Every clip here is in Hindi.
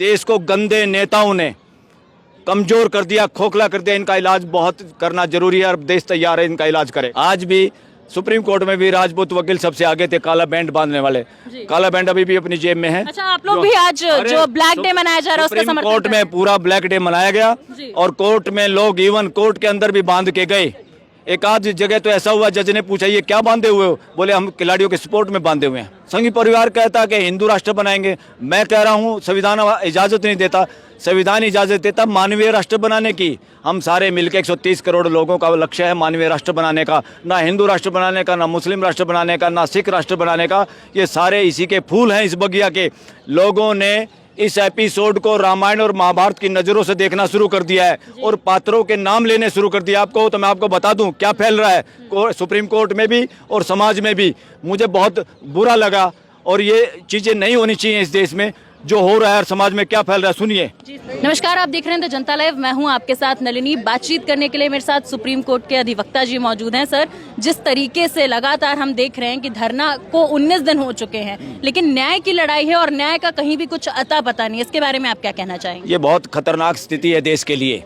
देश को गंदे नेताओं ने कमजोर कर दिया, खोखला कर दिया। इनका इलाज बहुत करना जरूरी है और देश तैयार है इनका इलाज करे। आज भी सुप्रीम कोर्ट में भी राजपूत वकील सबसे आगे थे काला बैंड बांधने वाले। काला बैंड अभी भी अपनी जेब में है। अच्छा, आप लोग भी आज जो ब्लैक डे मनाया जा रहा है उसका सुप्रीम समर्थन कोर्ट में पूरा ब्लैक डे मनाया गया और कोर्ट में लोग इवन कोर्ट के अंदर भी बांध के गए। एक आध जगह तो ऐसा हुआ, जज ने पूछा ये क्या बांधे हुए हो, बोले हम खिलाड़ियों के सपोर्ट में बांधे हुए हैं। संघी परिवार कहता है कि हिंदू राष्ट्र बनाएंगे। मैं कह रहा हूँ संविधान इजाजत नहीं देता। संविधान इजाजत देता मानवीय राष्ट्र बनाने की। हम सारे मिलकर 130 करोड़ लोगों का लक्ष्य है मानवीय राष्ट्र बनाने का, ना हिंदू राष्ट्र बनाने का, ना मुस्लिम राष्ट्र बनाने का, ना सिख राष्ट्र बनाने का। ये सारे इसी के फूल हैं इस बगिया के। लोगों ने इस एपिसोड को रामायण और महाभारत की नज़रों से देखना शुरू कर दिया है और पात्रों के नाम लेने शुरू कर दिया। आपको तो मैं आपको बता दूं क्या फैल रहा है सुप्रीम कोर्ट में भी और समाज में भी। मुझे बहुत बुरा लगा और ये चीज़ें नहीं होनी चाहिए इस देश में। जो हो रहा है समाज में क्या फैल रहा है सुनिए। नमस्कार, आप देख रहे हैं द जनता लाइव। मैं हूं आपके साथ नलिनी। बातचीत करने के लिए मेरे साथ सुप्रीम कोर्ट के अधिवक्ता जी मौजूद हैं। सर, जिस तरीके से लगातार हम देख रहे हैं कि धरना को 19 दिन हो चुके हैं, लेकिन न्याय की लड़ाई है और न्याय का कहीं भी कुछ अता पता नहीं। इसके बारे में आप क्या कहना चाहेंगे? ये बहुत खतरनाक स्थिति है देश के लिए।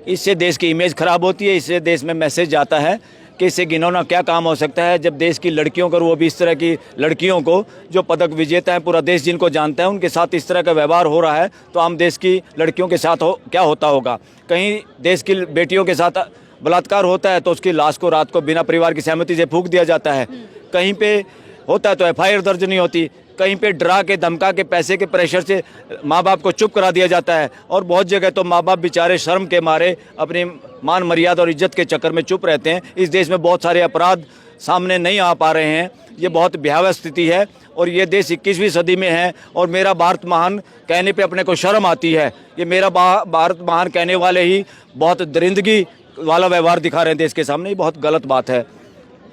इससे देश की इमेज खराब होती है। इससे देश में मैसेज जाता है कि इससे घिनौना क्या काम हो सकता है जब देश की लड़कियों को, वो भी इस तरह की लड़कियों को जो पदक विजेता है, पूरा देश जिनको जानता है, उनके साथ इस तरह का व्यवहार हो रहा है तो आम देश की लड़कियों के साथ क्या होता होगा। कहीं देश की बेटियों के साथ बलात्कार होता है तो उसकी लाश को रात को बिना परिवार की सहमति से फूंक दिया जाता है। कहीं पे होता है तो FIR दर्ज नहीं होती। कहीं पे डरा के धमका के पैसे के प्रेशर से माँ बाप को चुप करा दिया जाता है और बहुत जगह तो माँ बाप बेचारे शर्म के मारे अपनी मान मर्यादा और इज्जत के चक्कर में चुप रहते हैं। इस देश में बहुत सारे अपराध सामने नहीं आ पा रहे हैं। ये बहुत भयावह स्थिति है और ये देश 21वीं सदी में है और मेरा भारत महान कहने पे अपने को शर्म आती है। ये मेरा भारत महान कहने वाले ही बहुत दरिंदगी वाला व्यवहार दिखा रहे हैं देश के सामने। ये बहुत गलत बात है।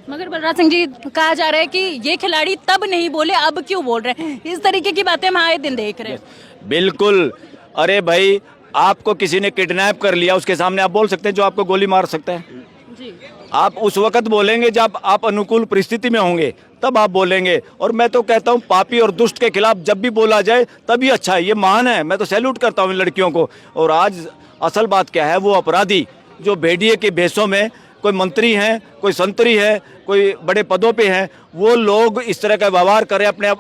मगर बलराज सिंह जी, कहा जा रहा है कि ये खिलाड़ी तब नहीं बोले, अब क्यों बोल रहे हैं? इस तरीके की बातें हम आए दिन देख रहे हैं। बिल्कुल। अरे भाई, आपको किसी ने किडनैप कर लिया, उसके सामने आप बोल सकते हैं जो आपको गोली मार सकता है जी। आप उस वक्त बोलेंगे जब आप अनुकूल परिस्थिति में होंगे, तब आप बोलेंगे। और मैं तो कहता हूँ पापी और दुष्ट के खिलाफ जब भी बोला जाए तभी अच्छा है। ये महान है। मैं तो सैल्यूट करता हूँ इन लड़कियों को। और आज असल बात क्या है, वो अपराधी जो भेड़िए के भेषों में, कोई मंत्री हैं, कोई संतरी है, कोई बड़े पदों पे हैं, वो लोग इस तरह का व्यवहार करें अपने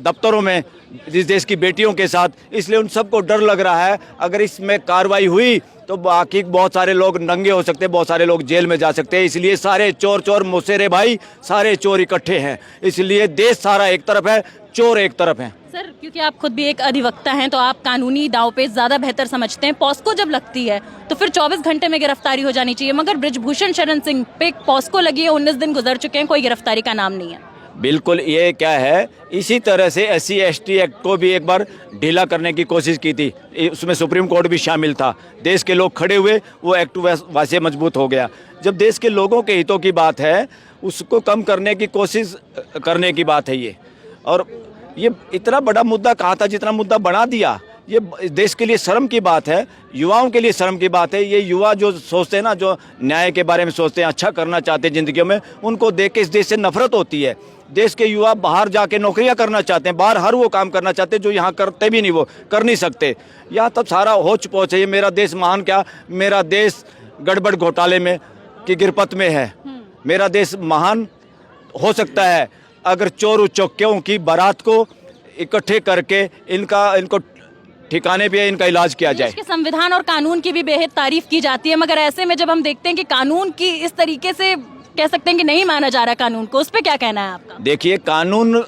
दफ्तरों में इस देश की बेटियों के साथ। इसलिए उन सबको डर लग रहा है अगर इसमें कार्रवाई हुई तो बाकी बहुत सारे लोग नंगे हो सकते हैं, बहुत सारे लोग जेल में जा सकते हैं। इसलिए सारे चोर चोर मुसेरे भाई, सारे चोर इकट्ठे हैं। इसलिए देश सारा एक तरफ है, चोर एक तरफ है। सर, क्योंकि आप खुद भी एक अधिवक्ता हैं तो आप कानूनी दांवपेच ज्यादा बेहतर समझते हैं। पॉस्को जब लगती है तो फिर 24 घंटे में गिरफ्तारी हो जानी चाहिए, मगर बृजभूषण शरण सिंह पे पॉस्को लगी है, 19 दिन गुजर चुके हैं, कोई गिरफ्तारी का नाम नहीं है। बिल्कुल, ये क्या है, इसी तरह से SC ST एक्ट को भी एक बार ढीला करने की कोशिश की थी। उसमें सुप्रीम कोर्ट भी शामिल था। देश के लोग खड़े हुए, वो एक्ट वैसे मजबूत हो गया। जब देश के लोगों के हितों की बात है, उसको कम करने की कोशिश करने की बात है ये। और ये इतना बड़ा मुद्दा कहाँ था जितना मुद्दा बना दिया। ये देश के लिए शर्म की बात है, युवाओं के लिए शर्म की बात है। ये युवा जो सोचते हैं ना, जो न्याय के बारे में सोचते हैं, अच्छा करना चाहते हैं ज़िंदगी में, उनको देख के इस देश से नफरत होती है। देश के युवा बाहर जाके नौकरियां करना चाहते हैं, बाहर हर वो काम करना चाहते हैं जो यहाँ करते भी नहीं, वो कर नहीं सकते। यहाँ तब सारा होच पोच है। ये मेरा देश महान क्या, मेरा देश गड़बड़ घोटाले में की गिरपत में है। मेरा देश महान हो सकता है अगर चोर चौकियों की बारात को इकट्ठे करके इनको ठिकाने पे इनका इलाज किया जाए। देश के संविधान और कानून की भी बेहद तारीफ की जाती है, मगर ऐसे में जब हम देखते हैं कि कानून की इस तरीके से कह सकते हैं कि नहीं माना जा रहा कानून को, उस पे क्या कहना है आपका? देखिए, कानून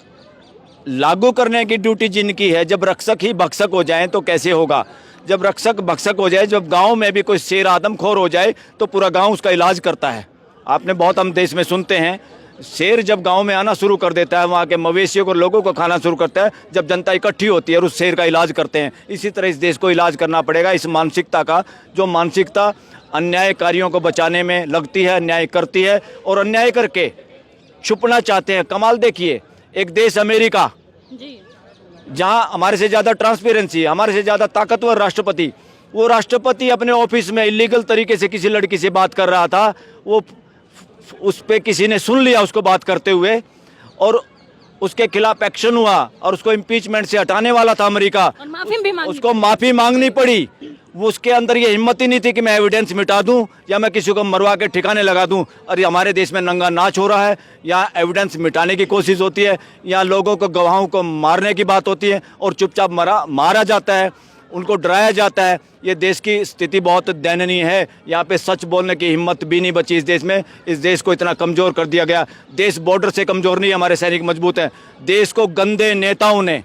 लागू करने की ड्यूटी जिनकी है, जब रक्षक ही भक्षक हो जाए तो कैसे होगा? जब रक्षक भक्षक हो जाए, जब गांव में भी कोई शेर आदमखोर हो जाए तो पूरा गांव उसका इलाज करता है। आपने बहुत हम देश में सुनते हैं, शेर जब गांव में आना शुरू कर देता है, वहाँ के मवेशियों को, लोगों को खाना शुरू करता है, जब जनता इकट्ठी होती है और उस शेर का इलाज करते हैं। इसी तरह इस देश को इलाज करना पड़ेगा, इस मानसिकता का, जो मानसिकता अन्यायकारियों को बचाने में लगती है, अन्याय करती है और अन्याय करके छुपना चाहते हैं। कमाल देखिए, एक देश अमेरिका, जहाँ हमारे से ज़्यादा ट्रांसपेरेंसी है, हमारे से ज़्यादा ताकतवर राष्ट्रपति, वो राष्ट्रपति अपने ऑफिस में इलीगल तरीके से किसी लड़की से बात कर रहा था। वो उस पे किसी ने सुन लिया उसको बात करते हुए और उसके खिलाफ एक्शन हुआ और उसको इम्पीचमेंट से हटाने वाला था अमेरिका, और माफी भी मांगी। उसको माफी मांगनी पड़ी। वो उसके अंदर ये हिम्मत ही नहीं थी कि मैं एविडेंस मिटा दूं या मैं किसी को मरवा के ठिकाने लगा दूं। और ये हमारे देश में नंगा नाच हो रहा है, यहाँ एविडेंस मिटाने की कोशिश होती है, यहाँ लोगों को, गवाहों को मारने की बात होती है और चुपचाप मारा जाता है, उनको डराया जाता है। ये देश की स्थिति बहुत दयनीय है। यहाँ पे सच बोलने की हिम्मत भी नहीं बची इस देश में। इस देश को इतना कमज़ोर कर दिया गया। देश बॉर्डर से कमज़ोर नहीं, हमारे सैनिक मजबूत हैं। देश को गंदे नेताओं ने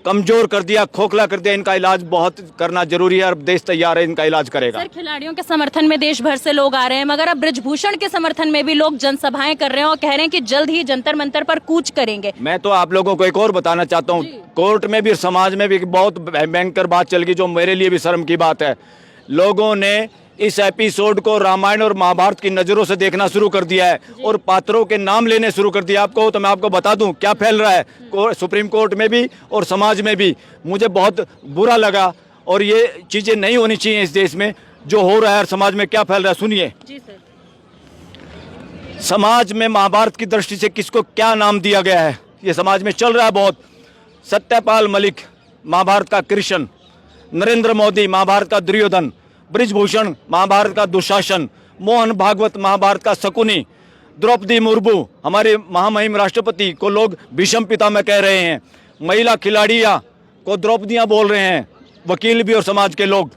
कमजोर कर दिया, खोखला कर दिया। इनका इलाज बहुत करना जरूरी है और देश तैयार है, इनका इलाज करेगा। सर, खिलाड़ियों के समर्थन में देश भर से लोग आ रहे हैं, मगर अब ब्रजभूषण के समर्थन में भी लोग जनसभाएं कर रहे हैं और कह रहे हैं कि जल्द ही जंतर मंतर पर कूच करेंगे। मैं तो आप लोगों को एक और बताना चाहता हूँ, कोर्ट में भी, समाज में भी बहुत भयंकर बात चल गई, जो मेरे लिए भी शर्म की बात है। लोगों ने इस एपिसोड को रामायण और महाभारत की नज़रों से देखना शुरू कर दिया है और पात्रों के नाम लेने शुरू कर दिया। आपको तो मैं आपको बता दूं क्या फैल रहा है सुप्रीम कोर्ट में भी और समाज में भी। मुझे बहुत बुरा लगा और ये चीज़ें नहीं होनी चाहिए इस देश में। जो हो रहा है और समाज में क्या फैल रहा है, सुनिए। जी सर। समाज में महाभारत की दृष्टि से किसको क्या नाम दिया गया है, ये समाज में चल रहा है बहुत। सत्यपाल मलिक महाभारत का कृष्ण, नरेंद्र मोदी महाभारत का दुर्योधन, ब्रिजभूषण महाभारत का दुशासन, मोहन भागवत महाभारत का शकुनी, द्रौपदी मुर्मू हमारे महामहिम राष्ट्रपति को लोग भीष्म पितामह कह रहे हैं, महिला खिलाड़ियाँ को द्रौपदियाँ बोल रहे हैं, वकील भी और समाज के लोग।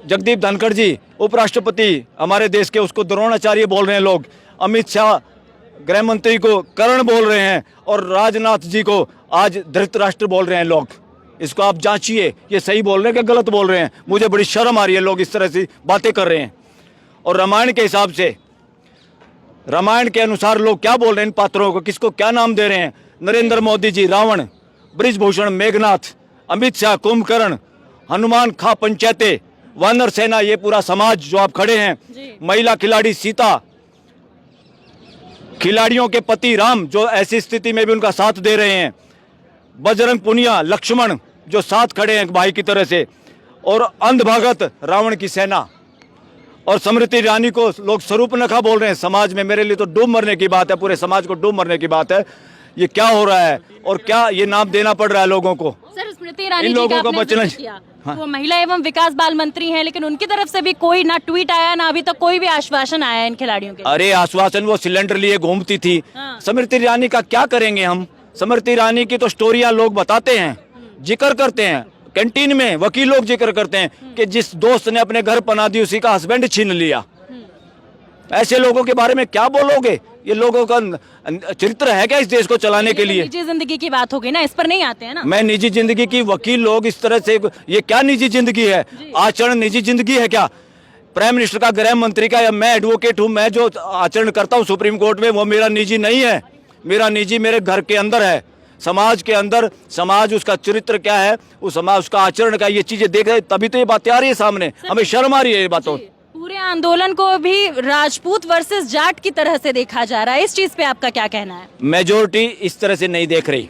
जगदीप धनखड़ जी उपराष्ट्रपति हमारे देश के, उसको द्रोणाचार्य बोल रहे हैं लोग। अमित शाह गृह मंत्री को कर्ण बोल रहे हैं और राजनाथ जी को आज धृतराष्ट्र बोल रहे हैं लोग। इसको आप जांचिए, ये सही बोल रहे हैं कि गलत बोल रहे हैं। मुझे बड़ी शर्म आ रही है, लोग इस तरह से बातें कर रहे हैं। और रामायण के हिसाब से, रामायण के अनुसार लोग क्या बोल रहे हैं इन पात्रों को, किसको क्या नाम दे रहे हैं। नरेंद्र मोदी जी रावण, ब्रिजभूषण मेघनाथ, अमित शाह कुंभकर्ण, हनुमान खा पंचायते, वानर सेना, ये पूरा समाज जो आप खड़े हैं, महिला खिलाड़ी सीता, खिलाड़ियों के पति राम जो ऐसी स्थिति में भी उनका साथ दे रहे हैं, बजरंग पुनिया, लक्ष्मण जो साथ खड़े हैं भाई की तरह से, और अंधभगत रावण की सेना, और स्मृति ईरानी को लोग स्वरूपनखा बोल रहे हैं समाज में। मेरे लिए तो डूब मरने की बात है, पूरे समाज को डूब मरने की बात है। ये क्या हो रहा है और क्या ये नाम देना पड़ रहा है लोगों को। सर, स्मृति ईरानी इन जी लोगों का को आपने बचना जिक्र किया, वो महिला एवं विकास बाल मंत्री हैं, लेकिन उनकी तरफ से भी कोई ना ट्वीट आया ना अभी तक कोई भी आश्वासन आया इन खिलाड़ियों के। अरे आश्वासन, वो सिलेंडर लिए घूमती थी। स्मृति ईरानी का क्या करेंगे हम। स्मृति ईरानी की तो स्टोरियां लोग बताते हैं, जिक्र करते हैं, कैंटीन में वकील लोग जिक्र करते हैं कि जिस दोस्त ने अपने घर पना दी उसी का हस्बैंड छीन लिया। ऐसे लोगों के बारे में क्या बोलोगे। ये लोगों का चरित्र है क्या इस देश को चलाने के लिए। निजी जिंदगी की बात होगी ना, इस पर नहीं आते हैं ना। मैं निजी जिंदगी की, वकील लोग इस तरह से, ये क्या निजी जिंदगी है, आचरण निजी जिंदगी है क्या। प्राइम मिनिस्टर का, गृह मंत्री का, या मैं एडवोकेट हूँ, मैं जो आचरण करता हूँ सुप्रीम कोर्ट में वो मेरा निजी नहीं है। मेरा निजी मेरे घर के अंदर है, समाज के अंदर। समाज उसका चरित्र क्या है, उस समाज उसका आचरण का, ये चीजें देख रहे, तभी तो ये बातें आ रही है सामने। हमें शर्म आ रही है ये बातों। पूरे आंदोलन को भी राजपूत वर्सेस जाट की तरह से देखा जा रहा है, इस चीज पे आपका क्या कहना है। मेजोरिटी इस तरह से नहीं देख रही।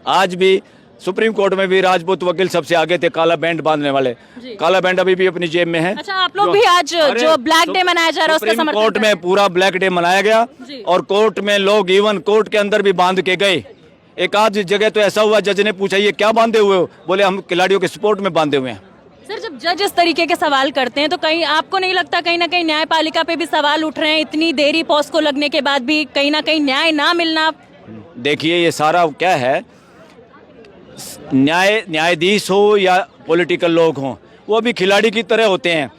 आज भी सुप्रीम कोर्ट में भी राजपूत वकील सबसे आगे थे, काला बैंड बांधने वाले। काला बैंड अभी भी अपनी जेब में है। अच्छा, आप लोग भी आज जो ब्लैक डे मनाया जा रहा है उसका समर्थन कोर्ट में पूरा ब्लैक डे मनाया गया और कोर्ट में लोग इवन कोर्ट के अंदर भी बांध के गए। एक आध जगह तो ऐसा हुआ, जज ने पूछा ये क्या बांधे हुए हो, बोले हम खिलाड़ियों के सपोर्ट में बांधे हुए हैं। सर, जब जज इस तरीके के सवाल करते हैं तो कहीं आपको नहीं लगता कहीं ना कहीं न्यायपालिका पे भी सवाल उठ रहे हैं, इतनी देरी पॉस्को लगने के बाद भी कहीं ना कहीं न्याय ना मिलना। देखिए ये सारा क्या है, न्यायाधीश हो या पॉलिटिकल लोग हों, वो भी खिलाड़ी की तरह होते हैं।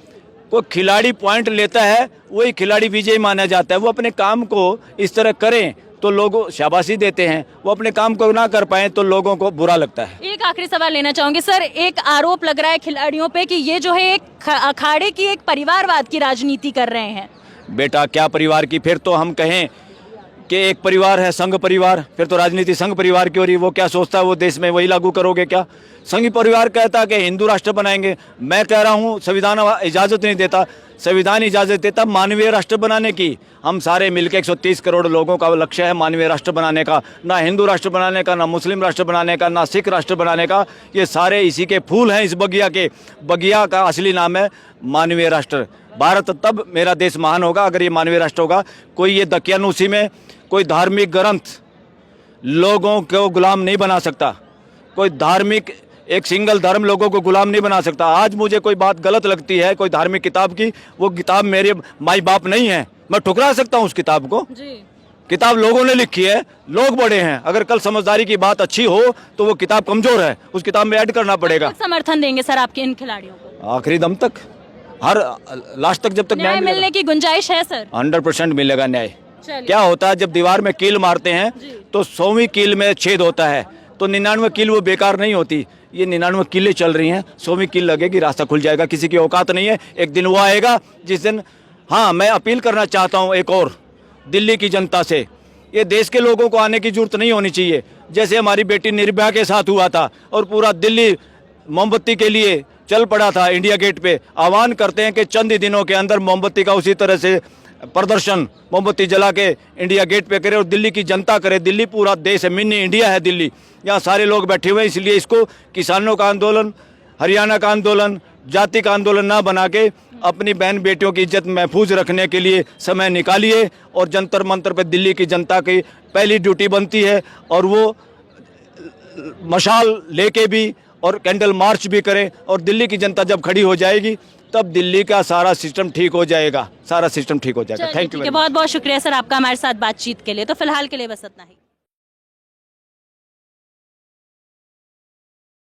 कोई खिलाड़ी पॉइंट लेता है, वही खिलाड़ी विजयी माना जाता है। वो अपने काम को इस तरह करें तो लोग शाबाशी देते हैं, वो अपने काम को ना कर पाए तो लोगों को बुरा लगता है। एक आखिरी सवाल लेना चाहूंगी सर, एक आरोप लग रहा है खिलाड़ियों पे कि ये जो है एक अखाड़े की, एक परिवारवाद की राजनीति कर रहे हैं। बेटा क्या परिवार की, फिर तो हम कहें कि एक परिवार है संघ परिवार, फिर तो राजनीति संघ परिवार की हो रही। वो क्या सोचता है वो देश में वही लागू करोगे क्या। संघ परिवार कहता है कि हिंदू राष्ट्र बनाएंगे, मैं कह रहा हूँ संविधान इजाज़त नहीं देता। संविधान इजाज़त देता मानवीय राष्ट्र बनाने की। हम सारे मिलकर 130 करोड़ लोगों का लक्ष्य है मानवीय राष्ट्र बनाने का, ना हिंदू राष्ट्र बनाने का, ना मुस्लिम राष्ट्र बनाने का, ना सिख राष्ट्र बनाने का। ये सारे इसी के फूल हैं इस बगिया के। बगिया का असली नाम है मानवीय राष्ट्र। भारत तब मेरा देश महान होगा अगर ये मानवीय राष्ट्र होगा। कोई ये दकियानूसी में कोई धार्मिक ग्रंथ लोगों को गुलाम नहीं बना सकता। कोई धार्मिक एक सिंगल धर्म लोगों को गुलाम नहीं बना सकता। आज मुझे कोई बात गलत लगती है कोई धार्मिक किताब की, वो किताब मेरे माई बाप नहीं है, मैं ठुकरा सकता हूँ उस किताब को। जी किताब लोगों ने लिखी है, लोग बड़े हैं। अगर कल समझदारी की बात अच्छी हो तो वो किताब कमजोर है, उस किताब में ऐड करना पड़ेगा। आप समर्थन देंगे सर आपके इन खिलाड़ियों को? आखिरी दम तक, हर लास्ट तक जब तक न्याय मिलने की गुंजाइश है सर? 100% मिलेगा न्याय। चलिए। क्या होता है जब दीवार में कील मारते हैं तो 100वीं कील में छेद होता है, तो 99 कील वो बेकार नहीं होती। ये 99 कीलें चल रही हैं, 100वीं कील लगेगी, रास्ता खुल जाएगा। किसी की औकात नहीं है, एक दिन वो आएगा जिस दिन। हाँ, मैं अपील करना चाहता हूँ एक और दिल्ली की जनता से, ये देश के लोगों को आने की जरूरत नहीं होनी चाहिए। जैसे हमारी बेटी निर्भया के साथ हुआ था और पूरा दिल्ली मोमबत्ती के लिए चल पड़ा था इंडिया गेट पे। आह्वान करते हैं कि चंद ही दिनों के अंदर मोमबत्ती का उसी तरह से प्रदर्शन मोमबत्ती जला के इंडिया गेट पे करे और दिल्ली की जनता करे। दिल्ली पूरा देश है, मिनी इंडिया है दिल्ली, यहाँ सारे लोग बैठे हुए हैं। इसलिए इसको किसानों का आंदोलन, हरियाणा का आंदोलन, जाति का आंदोलन ना बना के अपनी बहन बेटियों की इज्जत महफूज रखने के लिए समय निकालिए। और जंतर मंतर पे दिल्ली की जनता की पहली ड्यूटी बनती है, और वो मशाल लेके भी और कैंडल मार्च भी करें। और दिल्ली की जनता जब खड़ी हो जाएगी तब दिल्ली का सारा सिस्टम ठीक हो जाएगा, सारा सिस्टम ठीक हो जाएगा। Thank you. बहुत बहुत शुक्रिया सर आपका हमारे साथ बातचीत के लिए। तो फिलहाल के लिए बस इतना ही।